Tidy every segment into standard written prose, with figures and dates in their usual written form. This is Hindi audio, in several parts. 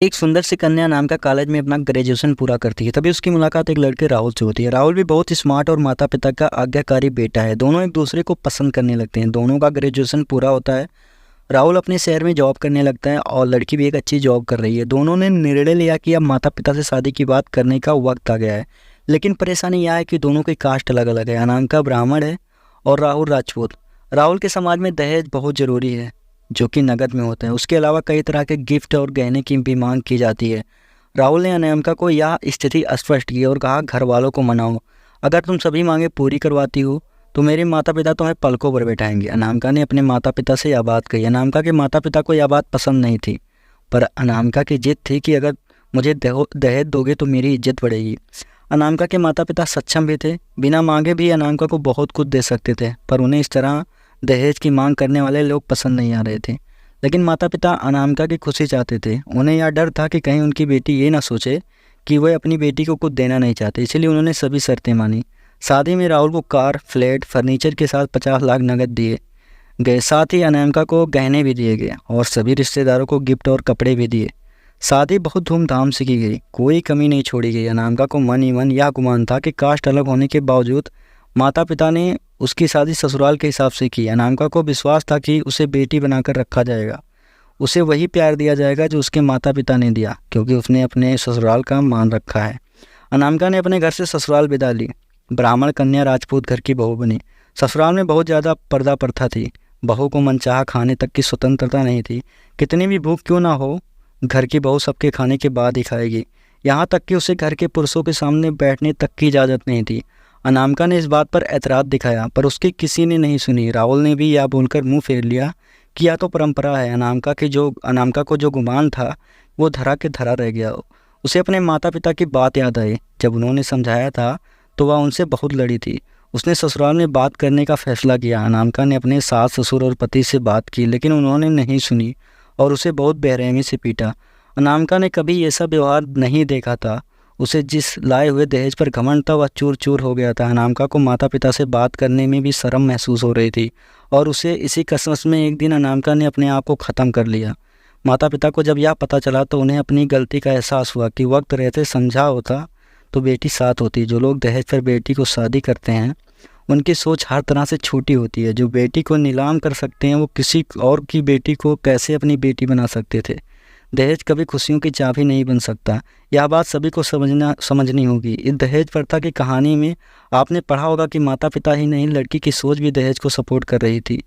एक सुंदर सी कन्या नाम का कॉलेज में अपना ग्रेजुएशन पूरा करती है। तभी उसकी मुलाकात एक लड़के राहुल से होती है। राहुल भी बहुत स्मार्ट और माता पिता का आज्ञाकारी बेटा है। दोनों एक दूसरे को पसंद करने लगते हैं। दोनों का ग्रेजुएशन पूरा होता है। राहुल अपने शहर में जॉब करने लगता है और लड़की भी एक अच्छी जॉब कर रही है। दोनों ने निर्णय लिया कि अब माता पिता से शादी की बात करने का वक्त आ गया है। लेकिन परेशानी यह है कि दोनों की कास्ट अलग अलग है। अनामिका ब्राह्मण है और राहुल राजपूत। राहुल के समाज में दहेज बहुत ज़रूरी है, जो कि नकद में होता है। उसके अलावा कई तरह के गिफ्ट और गहने की भी मांग की जाती है। राहुल ने अनामिका को यह स्थिति स्पष्ट की और कहा, घर वालों को मनाओ, अगर तुम सभी मांगे पूरी करवाती हो तो मेरे माता पिता तुम्हें पलकों पर बैठाएंगे। अनामिका ने अपने माता पिता से यह बात कही। अनामिका के माता पिता को यह बात पसंद नहीं थी, पर अनामिका की जिद थी कि अगर मुझे दहेज दोगे तो मेरी इज्जत बढ़ेगी। अनामिका के माता पिता सक्षम भी थे, बिना मांगे भी अनामिका को बहुत कुछ दे सकते थे, पर उन्हें इस तरह दहेज की मांग करने वाले लोग पसंद नहीं आ रहे थे। लेकिन माता पिता अनामिका की खुशी चाहते थे। उन्हें यह डर था कि कहीं उनकी बेटी ये ना सोचे कि वह अपनी बेटी को कुछ देना नहीं चाहते, इसलिए उन्होंने सभी शर्तें मानी। शादी में राहुल को कार, फ्लैट, फर्नीचर के साथ 50 लाख नकद दिए गए। साथ ही अनामिका को गहने भी दिए गए और सभी रिश्तेदारों को गिफ्ट और कपड़े भी दिए। शादी बहुत धूमधाम से की गई, कोई कमी नहीं छोड़ी गई। अनामिका को मन ही मन यह गुमान था कि कास्ट अलग होने के बावजूद माता पिता ने उसकी शादी ससुराल के हिसाब से की। अनामिका को विश्वास था कि उसे बेटी बनाकर रखा जाएगा, उसे वही प्यार दिया जाएगा जो उसके माता पिता ने दिया, क्योंकि उसने अपने ससुराल का मान रखा है। अनामिका ने अपने घर से ससुराल विदा ली। ब्राह्मण कन्या राजपूत घर की बहू बनी। ससुराल में बहुत ज़्यादा पर्दा प्रथा थी। बहू को मनचाहा खाने तक की स्वतंत्रता नहीं थी। कितनी भी भूख क्यों ना हो, घर की बहू सबके खाने के बाद ही खाएगी। यहाँ तक कि उसे घर के पुरुषों के सामने बैठने तक की इजाज़त नहीं थी। अनामिका ने इस बात पर एतराज़ दिखाया, पर उसकी किसी ने नहीं सुनी। राहुल ने भी यह बोलकर मुंह फेर लिया कि यह तो परंपरा है। अनामिका को जो गुमान था वो धरा के धरा रह गया। उसे अपने माता पिता की बात याद आई। जब उन्होंने समझाया था तो वह उनसे बहुत लड़ी थी। उसने ससुराल में बात करने का फैसला किया। अनामिका ने अपने सास, ससुर और पति से बात की, लेकिन उन्होंने नहीं सुनी और उसे बहुत बेरहमी से पीटा। अनामिका ने कभी ऐसा व्यवहार नहीं देखा था। उसे जिस लाए हुए दहेज पर घमंड था वह चूर चूर हो गया था। अनामिका को माता पिता से बात करने में भी शर्म महसूस हो रही थी और उसे इसी कसमस में एक दिन अनामिका ने अपने आप को ख़त्म कर लिया। माता पिता को जब यह पता चला तो उन्हें अपनी गलती का एहसास हुआ कि वक्त रहते समझा होता तो बेटी साथ होती। जो लोग दहेज पर बेटी को शादी करते हैं उनकी सोच हर तरह से छोटी होती है। जो बेटी को नीलाम कर सकते हैं वो किसी और की बेटी को कैसे अपनी बेटी बना सकते थे। दहेज कभी खुशियों की चाबी नहीं बन सकता। यह बात सभी को समझनी होगी। इस दहेज प्रथा की कहानी में आपने पढ़ा होगा कि माता पिता ही नहीं, लड़की की सोच भी दहेज को सपोर्ट कर रही थी।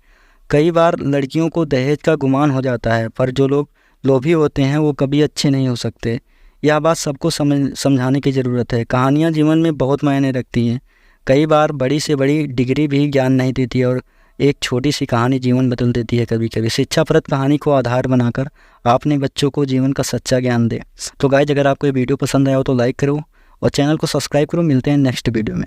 कई बार लड़कियों को दहेज का गुमान हो जाता है, पर जो लोग लोभी होते हैं वो कभी अच्छे नहीं हो सकते। यह बात सबको समझाने की ज़रूरत है। कहानियाँ जीवन में बहुत मायने रखती हैं। कई बार बड़ी से बड़ी डिग्री भी ज्ञान नहीं देती और एक छोटी सी कहानी जीवन बदल देती है। कभी कभी शिक्षाप्रद कहानी को आधार बनाकर आप अपने बच्चों को जीवन का सच्चा ज्ञान दें। तो गाइस, अगर आपको ये वीडियो पसंद आया हो तो लाइक करो और चैनल को सब्सक्राइब करो। मिलते हैं नेक्स्ट वीडियो में।